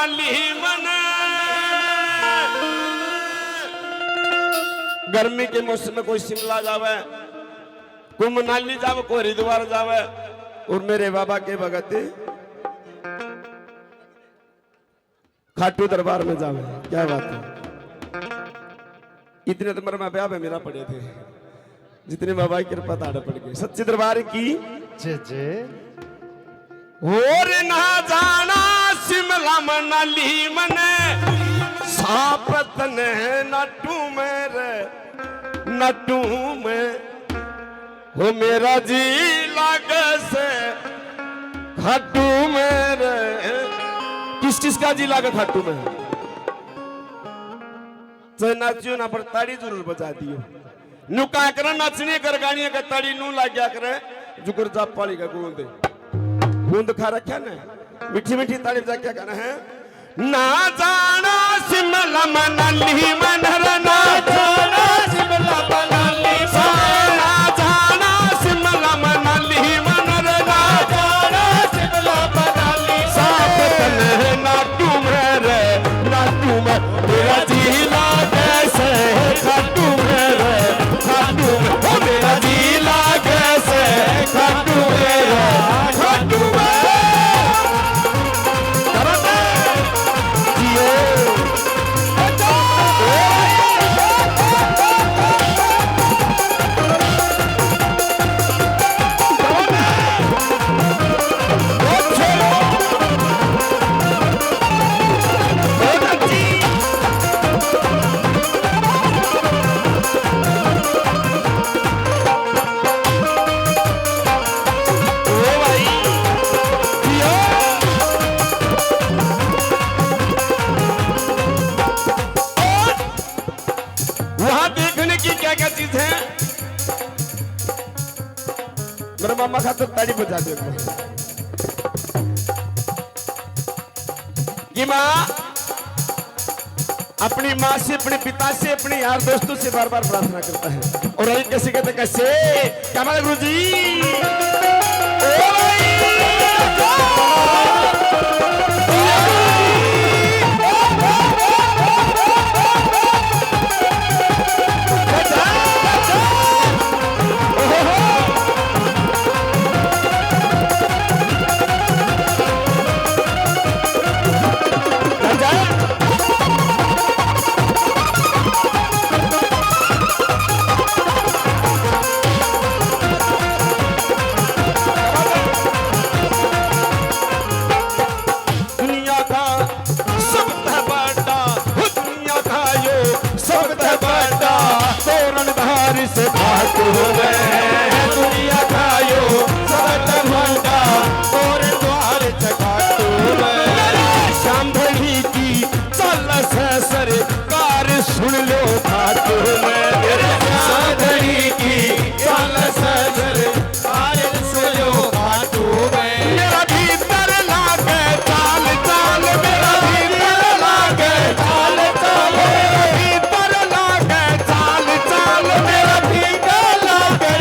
मनाली मन गर्मी के मौसम में कोई शिमला जावे, कोई मनाली जावे, कोई हरिद्वार जावे, और मेरे बाबा के भगत खाटू दरबार में जावे। क्या बात है, इतने तो मरमा ब्याह में मेरा पड़े थे जितने बाबा की कृपा ताड़ पड़ गई। सच्चे दरबार की जे और ना जाना शिमला मनाली मने सापत ने नटू मेरे नटू में हो मेरा जी लागे से खाटू मेरे। किस किस का जी लागे खाटू में? चाहे नाचियो ना पर ताड़ी जरूर बजा दियो। नु का करे नाचने कर गानिया का ताड़ी नु लाग गया करे जुकर जाप पाली का गूंद गूंद खा रखा ना मीठी मीठी ताड़ी बजा क्या कहना है? ना जाना शिमला मनाली मनर ना जाना शिमला मनाली ना जाना शिमला मनाली मनर ना जाना शिमला मनाली सापत ने ना तुम रे ना तुम मेरा जिला कैसे खाटू रे खाटू मेरा जिला कैसे खाटू रे खाटू मेरा मामा खातर ताड़ी बजा दे कि माँ अपनी माँ से, अपने पिता से, अपने यार दोस्तों से बार बार प्रार्थना करता है। और अभी कैसे कहते कैसे क्या मारे गुरु जी से बात हो गए दुनिया खायो सब भंडा और द्वार चकाटो श्याम धनी की चल से सरकार सुन लो बात मेरे श्याम धनी की चल से सरकार सुन लो बात मेरा भीतर लागे चाल चाल मेरा भीतर लागे चाल चाल मेरा भीतर लागे चाल चाल मेरा भीतर लागे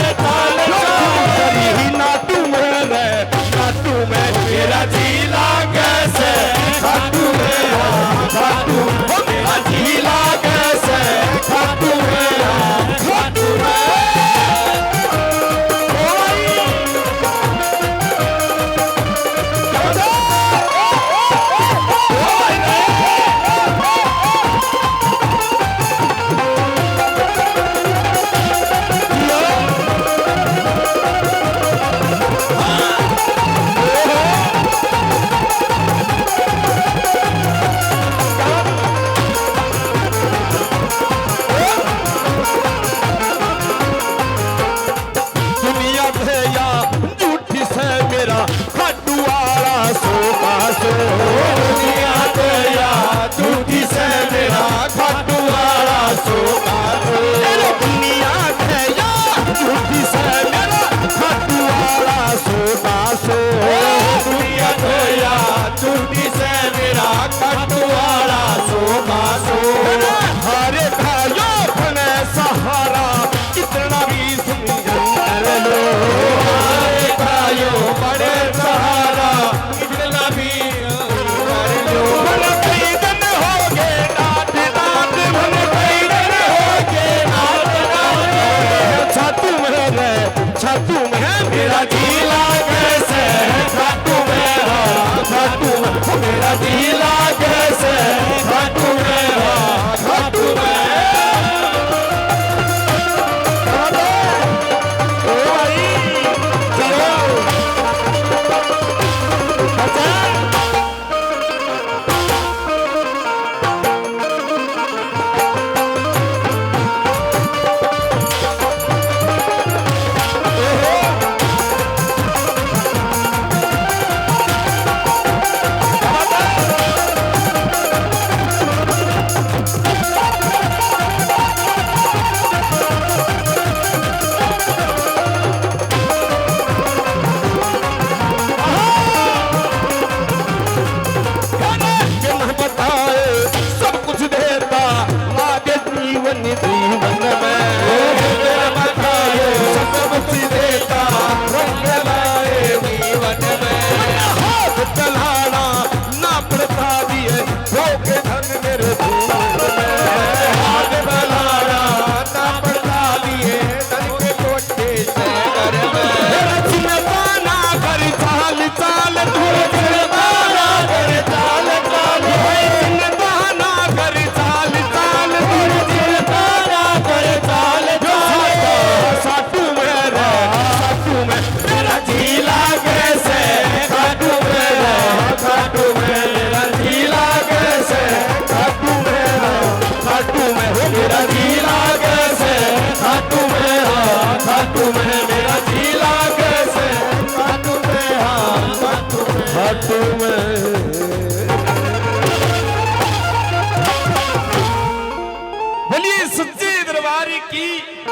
मेरा जी लागे से खाटू में खाटू में बोलिए सच्चे दरबार की।